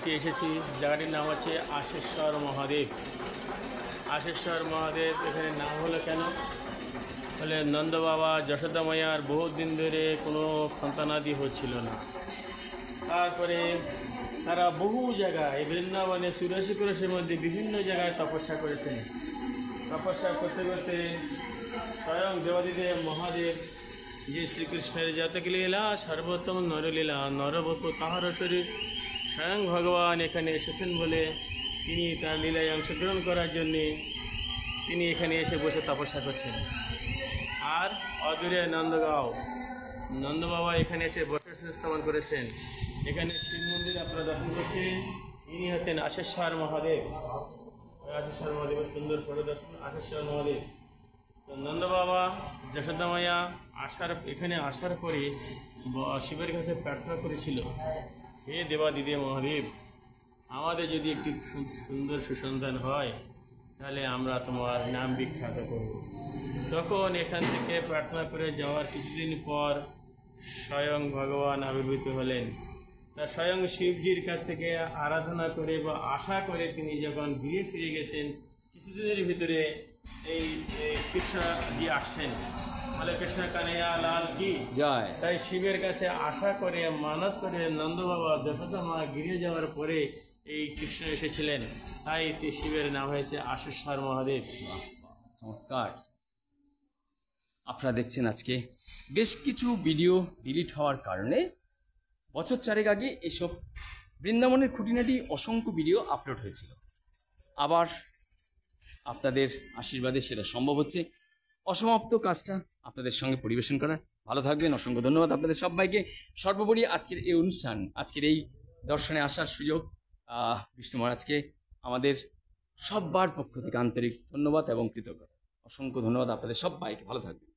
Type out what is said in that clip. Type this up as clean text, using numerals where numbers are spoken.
জায়গাটি এসেছি, জায়গাটির নাম হচ্ছে আশেশ্বর মহাদেব। আশেশ্বর মহাদেব এখানে নাম হলো কেন? বলে নন্দ বাবা যশোদা মাইয়ার বহুত দিন ধরে কোনো সন্তানাদি হচ্ছিল না। তারপরে তারা বহু জায়গায় বৃন্দাবনে 84 কোরসের মধ্যে বিভিন্ন জায়গায় তপস্যা করেছেন। তপস্যা করতে করতে স্বয়ং দেবাদিদেব মহাদেব যে শ্রীকৃষ্ণের জাতক লীলা সর্বোত্তম নরলীলা নরবপু তাহার শরীর স্বয়ং ভগবান এখানে এসেছেন বলে তিনি তার লীলায় অংশগ্রহণ করার জন্যে তিনি এখানে এসে বসে তপস্যা করছেন। আর অদূরে নন্দগাঁও নন্দ বাবা এখানে এসে বসে স্থাপন করেছেন। এখানে শিব মন্দির আপনারা দর্শন করছেন। ইনি হচ্ছেন আশেশ্বর মহাদেব। আশেশ্বর মহাদেবের সুন্দর পরিদর্শন আশেশ্বর মহাদেব। নন্দ বাবা যশোদা মাইয়া এখানে আসার পরে শিবের কাছে প্রার্থনা করেছিল, হে দেবাদিদেব মহাদেব, আমাদের যদি একটি সুন্দর সুসন্তান হয় তাহলে আমরা তোমার নাম বিখ্যাত করব। তখন এখান থেকে প্রার্থনা করে যাওয়ার কিছুদিন পর স্বয়ং ভগবান আবির্ভূত হলেন। তা স্বয়ং শিবজির কাছ থেকে আরাধনা করে বা আশা করে তিনি যখন ঘুরে ফিরে গেছেন, কিছুদিনের ভিতরে এই কৃষ্ণজি আসছেন। বলে কৃষ্ণ কানাইয়া লাল কি জয়। তাই শিবের কাছে আশা করে মানত করে নন্দ বাবা যশোদা মা গিরে যাওয়ার পরে এই কৃষ্ণ এসেছিলেন। তাই শিবের নাম হয়েছে আশেশ্বর মহাদেব। চমৎকার। আপনারা দেখছেন আজকে বেশ কিছু ভিডিও ডিলিট হওয়ার কারণে বছর 4 আগে এসব বৃন্দাবনের খুঁটিনাটি অসংখ্য ভিডিও আপলোড হয়েছিল। আবার আপনাদের আশীর্বাদে সেটা সম্ভব হচ্ছে। অসমাপ্ত কাজটা আপনাদের সঙ্গে পরিবেশন করার। ভালো থাকবেন, অসংখ্য ধন্যবাদ আপনাদের সবাইকে। সর্বোপরি আজকের এই অনুষ্ঠান, আজকের এই দর্শনে আসার সুযোগ বিষ্ণু মহারাজকে আমাদের সবার পক্ষ থেকে আন্তরিক ধন্যবাদ এবং কৃতজ্ঞতা। অসংখ্য ধন্যবাদ আপনাদের সবাইকে। ভালো থাকবেন।